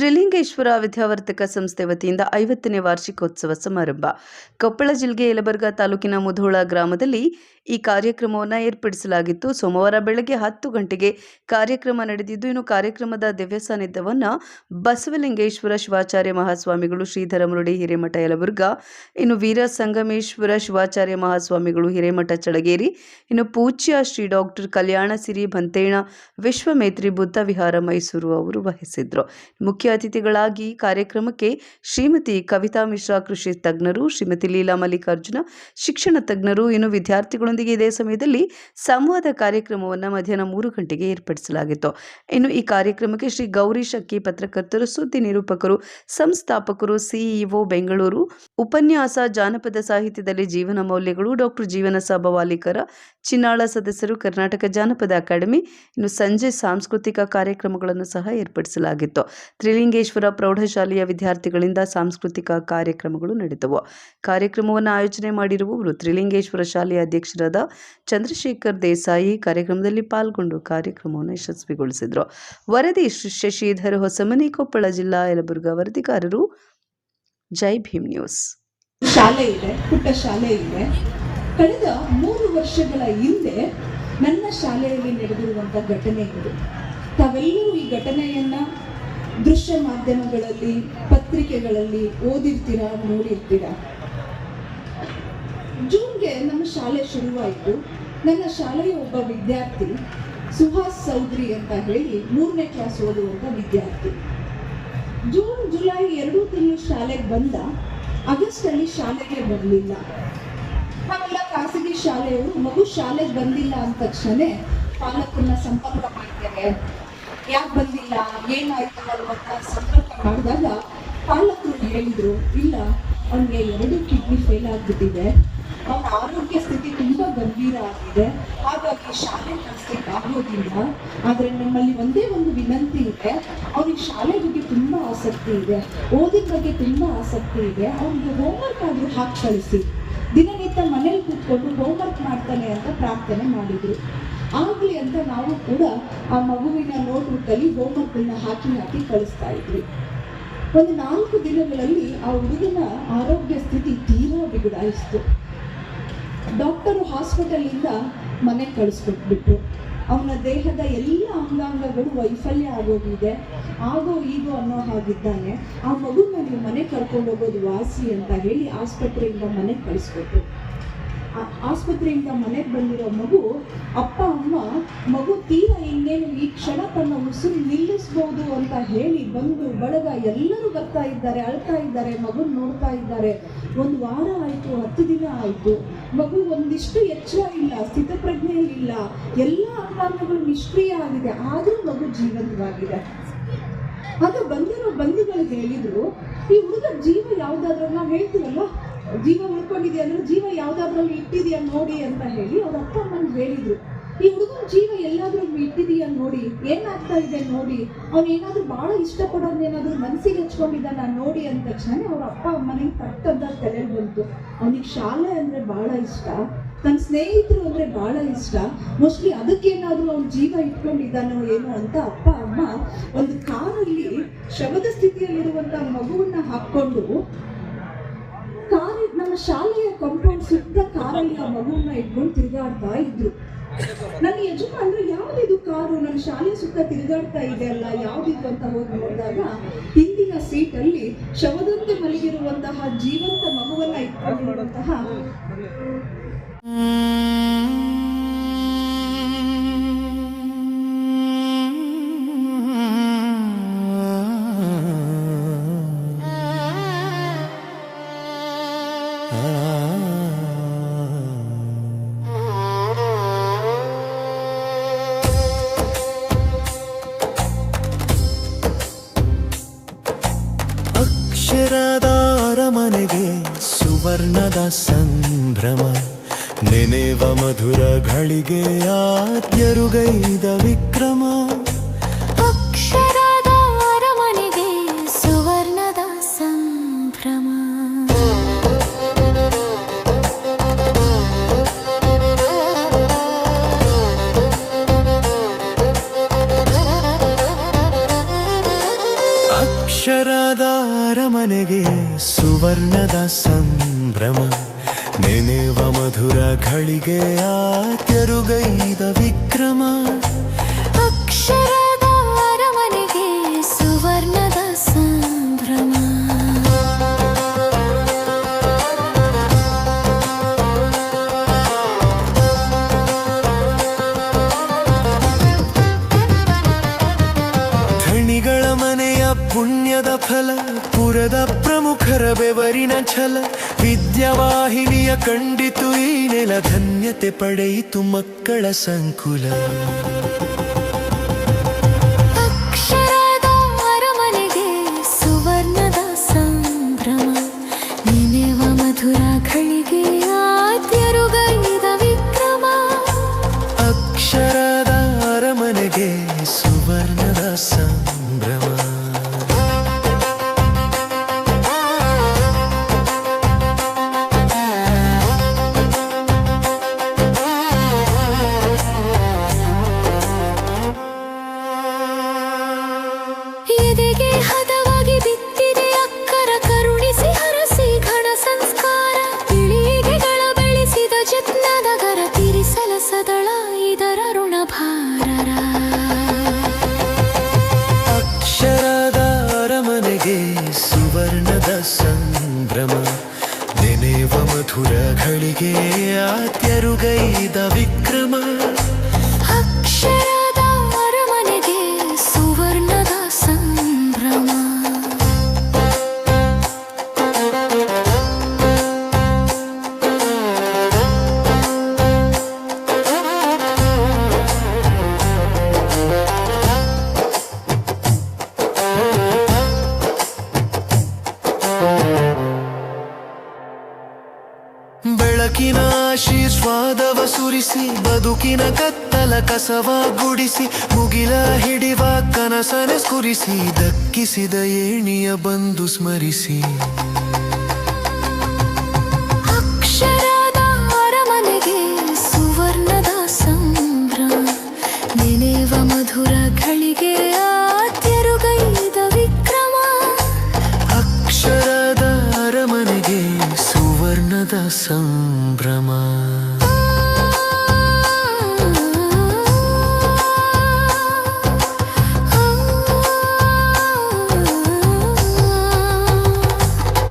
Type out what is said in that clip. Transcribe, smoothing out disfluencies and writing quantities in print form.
ತ್ರಿಲಿಂಗೇಶ್ವರ ವಿದ್ಯಾವರ್ಧಕ ಸಂಸ್ಥೆ ವತಿಯಿಂದ 50ನೇ ವಾರ್ಷಿಕೋತ್ಸವ ಸಮಾರಂಭ. ಕೊಪ್ಪಳ ಜಿಲ್ಲೆ ಯಲಬುರ್ಗಾ ತಾಲೂಕಿನ ಮುಧೋಳ ಗ್ರಾಮದಲ್ಲಿ ಈ ಕಾರ್ಯಕ್ರಮವನ್ನು ಏರ್ಪಡಿಸಲಾಗಿತ್ತು. ಸೋಮವಾರ ಬೆಳಗ್ಗೆ 10 ಗಂಟೆಗೆ ಕಾರ್ಯಕ್ರಮ ನಡೆದಿದ್ದು, ಇನ್ನು ಕಾರ್ಯಕ್ರಮದ ದಿವ್ಯ ಸಾನ್ನಿಧ್ಯವನ್ನು ಬಸವಲಿಂಗೇಶ್ವರ ಶಿವಾಚಾರ್ಯ ಮಹಾಸ್ವಾಮಿಗಳು, ಶ್ರೀಧರ ಮುರುಡಿ ಹಿರೇಮಠ ಯಲಬುರ್ಗಾ, ಇನ್ನು ವೀರ ಸಂಗಮೇಶ್ವರ ಶಿವಾಚಾರ್ಯ ಮಹಾಸ್ವಾಮಿಗಳು ಹಿರೇಮಠ ಚಳಗೇರಿ, ಇನ್ನು ಪೂಜ್ಯ ಶ್ರೀ ಡಾಕ್ಟರ್ ಕಲ್ಯಾಣ ಸಿರಿ ಭಂತೇಣ ವಿಶ್ವಮೇತ್ರಿ ಬುದ್ಧ ವಿಹಾರ ಮೈಸೂರು ಅವರು ವಹಿಸಿದ್ರು. ಮುಖ್ಯ ಅತಿಥಿಗಳಾಗಿ ಕಾರ್ಯಕ್ರಮಕ್ಕೆ ಶ್ರೀಮತಿ ಕವಿತಾ ಮಿಶ್ರಾ ಕೃಷಿ ತಜ್ಞರು, ಶ್ರೀಮತಿ ಲೀಲಾ ಮಲ್ಲಿಕಾರ್ಜುನ ಶಿಕ್ಷಣ ತಜ್ಞರು, ಇನ್ನು ವಿದ್ಯಾರ್ಥಿಗಳೊಂದಿಗೆ ಇದೇ ಸಮಯದಲ್ಲಿ ಸಂವಾದ ಕಾರ್ಯಕ್ರಮವನ್ನು ಮಧ್ಯಾಹ್ನ 3 ಗಂಟೆಗೆ ಏರ್ಪಡಿಸಲಾಗಿತ್ತು. ಇನ್ನು ಈ ಕಾರ್ಯಕ್ರಮಕ್ಕೆ ಶ್ರೀ ಗೌರಿ ಶಕ್ಕಿ ಪತ್ರಕರ್ತರು, ಸುದ್ದಿ ನಿರೂಪಕರು, ಸಂಸ್ಥಾಪಕರು, ಸಿಇಒ ಬೆಂಗಳೂರು, ಉಪನ್ಯಾಸ ಜಾನಪದ ಸಾಹಿತ್ಯದಲ್ಲಿ ಜೀವನ ಮೌಲ್ಯಗಳು ಡಾಕ್ಟರ್ ಜೀವನ ಸಭವಾಲಿಕರ ಚಿನ್ನಾಳ ಸದಸ್ಯರು, ಕರ್ನಾಟಕ ಜಾನಪದ ಅಕಾಡೆಮಿ, ಇನ್ನು ಸಂಜೆ ಸಾಂಸ್ಕೃತಿಕ ಕಾರ್ಯಕ್ರಮಗಳನ್ನು ಸಹ ಏರ್ಪಡಿಸಲಾಗಿತ್ತು. ತ್ರಿಲಿಂಗೇಶ್ವರ ಪ್ರೌಢಶಾಲೆಯ ವಿದ್ಯಾರ್ಥಿಗಳಿಂದ ಸಾಂಸ್ಕೃತಿಕ ಕಾರ್ಯಕ್ರಮಗಳು ನಡೆದವು. ಕಾರ್ಯಕ್ರಮವನ್ನು ಆಯೋಜನೆ ಮಾಡಿರುವವರು ತ್ರಿಲಿಂಗೇಶ್ವರ ಶಾಲೆಯ ಅಧ್ಯಕ್ಷರಾದ ಚಂದ್ರಶೇಖರ್ ದೇಸಾಯಿ ಕಾರ್ಯಕ್ರಮದಲ್ಲಿ ಪಾಲ್ಗೊಂಡು ಕಾರ್ಯಕ್ರಮವನ್ನು ಯಶಸ್ವಿಗೊಳಿಸಿದರು. ವರದಿ ಶಶಿಧರ್ ಹೊಸಮನಿ, ಕೊಪ್ಪಳ ಜಿಲ್ಲಾ, ಯಲಬುರ್ಗಾ. ವರದಿಗಾರರು ಜೈ ಭೀಮ್ ನ್ಯೂಸ್. ಶಾಲೆ ಇದೆ, ಪುಟ್ಟ ಶಾಲೆ ಇದೆ. ಕಳೆದ 3 ವರ್ಷಗಳ ಹಿಂದೆ ನನ್ನ ಶಾಲೆಯಲ್ಲಿ ನಡೆದಿರುವಂಥ ಘಟನೆ ಇದು. ತಾವೆಲ್ಲರೂ ಈ ಘಟನೆಯನ್ನ ದೃಶ್ಯ ಮಾಧ್ಯಮಗಳಲ್ಲಿ, ಪತ್ರಿಕೆಗಳಲ್ಲಿ ಓದಿರ್ತೀರಾ, ನೋಡಿರ್ತೀರಾ. ಜೂನ್ಗೆ ನಮ್ಮ ಶಾಲೆ ಶುರುವಾಯಿತು. ನನ್ನ ಶಾಲೆಯ ಒಬ್ಬ ವಿದ್ಯಾರ್ಥಿ ಸುಹಾಸ್ ಚೌಧರಿ ಅಂತ ಹೇಳಿ 3ನೇ ಕ್ಲಾಸ್ ಓದುವಂಥ ವಿದ್ಯಾರ್ಥಿ. ಜೂನ್, ಜುಲೈ 2 ತಿಂಗಳು ಶಾಲೆಗೆ ಬಂದ. ಆಗಸ್ಟ್ ಅಲ್ಲಿ ಶಾಲೆಗೆ ಬರಲಿಲ್ಲ. ನಾವೆಲ್ಲ ಖಾಸಗಿ ಶಾಲೆಯವರು ಮಗು ಶಾಲೆಗೆ ಬಂದಿಲ್ಲ ಅಂದ ತಕ್ಷಣ ಪಾಲಕರನ್ನ ಸಂಪರ್ಕ ಮಾಡ್ತೇವೆ. ಯಾಕೆ ಬಂದಿಲ್ಲ, ಏನಾಯ್ತು ಅನ್ನುವಂಥ ಸಂಪರ್ಕ ಮಾಡಿದಾಗ ಪಾಲಕರು ಹೇಳಿದ್ರು, ಇಲ್ಲ ಅವನಿಗೆ 2 ಕಿಡ್ನಿ ಫೇಲ್ ಆಗಿಬಿಟ್ಟಿದೆ, ಅವನ ಆರೋಗ್ಯ ಸ್ಥಿತಿ ತುಂಬಾ ಗಂಭೀರ ಆಗಿದೆ, ಹಾಗಾಗಿ ಶಾಲೆ ಕಳಿಸ್ಲಿಕ್ಕೆ ಆಗೋದಿಲ್ಲ. ಆದರೆ ನಮ್ಮಲ್ಲಿ ಒಂದೇ ಒಂದು ವಿನಂತಿ ಇದೆ, ಅವನಿಗೆ ಶಾಲೆ ಬಗ್ಗೆ ತುಂಬಾ ಆಸಕ್ತಿ ಇದೆ, ಓದಿನ ಬಗ್ಗೆ ತುಂಬಾ ಆಸಕ್ತಿ ಇದೆ, ಅವನಿಗೆ ಹೋಮ್ವರ್ಕ್ ಆದ್ರೂ ಹಾಕಿ ಕಳಿಸಿ, ದಿನನಿತ್ಯ ಮನೇಲಿ ಕೂತ್ಕೊಂಡು ಹೋಮ್ವರ್ಕ್ ಮಾಡ್ತಾನೆ ಅಂತ ಪ್ರಾರ್ಥನೆ ಮಾಡಿದ್ರು. ಆಗ್ಲಿ ಅಂತ ನಾವು ಕೂಡ ಆ ಮಗುವಿನ ನೋಟ್ಬುಕ್ಕಲ್ಲಿ ಹೋಮ್ವರ್ಕ್ಗಳನ್ನ ಹಾಕಿ ಕಳಿಸ್ತಾ ಇದ್ವಿ. ಒಂದು 4 ದಿನಗಳಲ್ಲಿ ಆ ಹುಡುಗನ ಆರೋಗ್ಯ ಸ್ಥಿತಿ ತೀರಾ ಬಿಗಡಾಯಿಸ್ತು. ಡಾಕ್ಟರು ಹಾಸ್ಪಿಟಲಿಂದ ಮನೆಗೆ ಕಳಿಸ್ಕೊಟ್ಬಿಟ್ರು. ಅವನ ದೇಹದ ಎಲ್ಲ ಅಂಗಾಂಗಗಳು ವೈಫಲ್ಯ ಆಗೋಗಿದೆ, ಆಗೋ ಈಗೋ ಅನ್ನೋ ಹಾಗಿದ್ದಾನೆ. ಆ ಮಗುನ ನೀವು ಮನೆಗೆ ಕರ್ಕೊಂಡು ಹೋಗೋದು ವಾಸಿ ಅಂತ ಹೇಳಿ ಆಸ್ಪತ್ರೆಯಿಂದ ಮನೆಗೆ ಕಳಿಸ್ಕೊಟ್ರು. ಆಸ್ಪತ್ರೆಯಿಂದ ಮನೆಗೆ ಬಂದಿರೋ ಮಗು ಅಪ್ಪ ಅಮ್ಮ ಮಗು ತೀರಾ ಇನ್ನೇನು ಈ ಕ್ಷಣ ತನ್ನ ಉಸಿರು ನಿಲ್ಲಿಸ್ಬೋದು ಅಂತ ಹೇಳಿ ಬಂದು ಬಳಗ ಎಲ್ಲರೂ ಬರ್ತಾ ಇದ್ದಾರೆ, ಅಳ್ತಾ ಇದ್ದಾರೆ, ಮಗು ನೋಡ್ತಾ ಇದ್ದಾರೆ. 1 ವಾರ ಆಯಿತು, 10 ದಿನ ಆಯಿತು. ಮಗು ಒಂದಿಷ್ಟು ಎಚ್ಚರ ಇಲ್ಲ, ಸ್ಥಿತಪ್ರಜ್ಞೆಯಲ್ಲಿಲ್ಲ, ಎಲ್ಲ ಅಂಗಾಂಗಗಳು ನಿಷ್ಕ್ರಿಯ ಆಗಿದೆ, ಆದರೂ ಮಗು ಜೀವಂತವಾಗಿದೆ. ಆಗ ಬಂದಿರೋ ಬಂಧುಗಳು ಹೇಳಿದ್ರು, ಈ ಹುಡುಗ ಜೀವ ಯಾವುದಾದ್ರೂ, ನಾವು ಹೇಳ್ತೀವಲ್ಲ ಜೀವ ಉಳ್ಕೊಂಡಿದ್ಯಾ ಅಂದ್ರೆ ಜೀವ ಯಾವುದಾದ್ರಲ್ಲಿ ಇಟ್ಟಿದ್ಯಾ ನೋಡಿ ಅಂತ ಹೇಳಿ ಅವ್ರ ಅಪ್ಪ ಅಮ್ಮನ ಹೇಳಿದ್ರು. ಈ ಹುಡುಗನ ಜೀವ ಎಲ್ಲಾದ್ರೂ ಇಟ್ಟಿದೀಯ ನೋಡಿ, ಏನಾಗ್ತಾ ಇದೆ ನೋಡಿ, ಅವ್ನು ಏನಾದ್ರೂ ಬಹಳ ಇಷ್ಟಪಡೋದೇನಾದ್ರೂ ಮನಸ್ಸಿಗೆ ಹಚ್ಕೊಂಡಿದ್ದಾನ ನೋಡಿ ಅಂದ ತಕ್ಷಣ ಅವ್ರ ಅಪ್ಪ ಅಮ್ಮನಿಗೆ ತಟ್ಟಂತ ತಲೆ ಬಂತು. ಅವನಿಗೆ ಶಾಲೆ ಅಂದ್ರೆ ಬಹಳ ಇಷ್ಟ, ತನ್ನ ಸ್ನೇಹಿತರು ಅಂದ್ರೆ ಬಹಳ ಇಷ್ಟ, ಮೋಸ್ಟ್ಲಿ ಅದಕ್ಕೇನಾದ್ರೂ ಅವ್ನ ಜೀವ ಇಟ್ಕೊಂಡಿದ್ದಾನೋ ಏನೋ ಅಂತ ಅಪ್ಪ ಅಮ್ಮ ಒಂದು ಕಾರಲ್ಲಿ ಶವದ ಸ್ಥಿತಿಯಲ್ಲಿರುವಂತ ಮಗುವನ್ನ ಹಾಕೊಂಡು ನಮ್ಮ ಶಾಲೆಯ ಕಾಂಪೌಂಡ್ ಸುತ್ತ ಕಾರಲ್ಲಿ ಆ ಮಗುವನ್ನ ಇಟ್ಕೊಂಡು ತಿರುಗಾಡ್ತಾ ಇದ್ರು. ನನ್ನ ಯಜಮಾನ್ರು ಯಾವ್ದಿದು ಕಾರು ನನ್ನ ಶಾಲೆ ಸುತ್ತ ತಿರುಗಾಡ್ತಾ ಇದೆ ಅಲ್ಲ, ಯಾವ್ದಿದು ಅಂತ ಹೋಗಿ ನೋಡಿದಾಗ ಹಿಂದಿನ ಸೀಟಲ್ಲಿ ಶವದಂತೆ ಮಲಗಿರುವಂತಹ ಜೀವಂತ ಮಗುವನ್ನ ಇಟ್ಕೊಂಡಿರುವಂತಹ ಅಕ್ಷರದ ಅರಮನೆಗೆ ಸುವರ್ಣದ ಸಂಭ್ರಮ, ನೆನೆವ ಮಧುರ ಘಳಿಗೆಯಾದ್ಯರುಗೈದ ವಿಕ್ರಮ. ಅಕ್ಷರದ ಅರಮನೆಗೆ ಸುವರ್ಣದ ಸಂಭ್ರಮ. ಅರಮನೆಗೆ ಸುವರ್ಣದ ಸಂಭ್ರಮ ನೆನೆವ ಮಧುರ ಘಳಿಗೆಯ ತೆರುಗೈದ ವಿಕ್ರಮ ಅಕ್ಷರದ ಅರಮನೆಗೆ ಸುವರ್ಣದ ಸಂಭ್ರಮ ಧಣಿಗಳ ಮನೆಯ ಪುಣ್ಯದ ಫಲ ಪುರದ ಪ್ರಮುಖರ ಬೆವರಿನ ಛಲ ವಿದ್ಯಾವಾಹಿನಿಯ ಕಂಡಿತು ಈ ನೆಲ ಧನ್ಯತೆ ಪಡೆಯಿತು ಮಕ್ಕಳ ಸಂಕುಲ ಅಕ್ಷರದ ಅರಮನೆಗೆ ಸುವರ್ಣದ ಸಂಭ್ರಮ ನೆನೆವ ಮಧುರ ಘಳಿಗೆಯ ತೆರುಗೈದ ವಿಕ್ರಮ ಅಕ್ಷರದ ಅರಮನೆಗೆ ಸುವರ್ಣದ ಸಂಭ್ರಮ ಎದೆಗೆ ಹದವಾಗಿ ಬಿತ್ತಿದೆ ಅಕ್ಕರ ಕರುಣಿಸಿ ಹರಸಿ ಘನ ಸಂಸ್ಕಾರ ಪೀಳಿಗೆಗಳ ಬೆಳೆಸಿದ ಜತ್ನದ ಗರ ತೀರಿಸಲ ಸದಳ ಇದರ ಋಣ ಭಾರರ ಅಕ್ಷರದ ಅರಮನೆಗೆ ಸುವರ್ಣದ ಸಂಭ್ರಮ ನೆನೆವ ಮಧುರ ಘಳಿಗೆಯ ತೆರುಗೈದ ವಿಕ್ರಮ ಅಕ್ಷರದ ಅರಮನೆಗೆ ಸುವರ್ಣದ ಸಂಭ್ರಮ ಬೆಳಕಿನ ಆಶೀರ್ವಾದವ ಸುರಿಸಿ ಬದುಕಿನ ಕತ್ತಲ ಕಸವ ಗುಡಿಸಿ ಮುಗಿಲ ಹಿಡಿವ ಕನಸನ ಸ್ಫುರಿಸಿ ದಕ್ಕಿಸಿದ ಏಣಿಯ ಬಂದು ಸ್ಮರಿಸಿ ಅಕ್ಷರದ ಅರಮನೆಗೆ ಸುವರ್ಣದ ಸಂಭ್ರಮ ನೆನೆವ ಮಧುರ ಘಳಿಗೆಯ ತೆರುಗೈದ ವಿಕ್ರಮ ಅಕ್ಷರದ ಅರಮನೆಗೆ ಸುವರ್ಣದ ಸಂಭ್ರಮ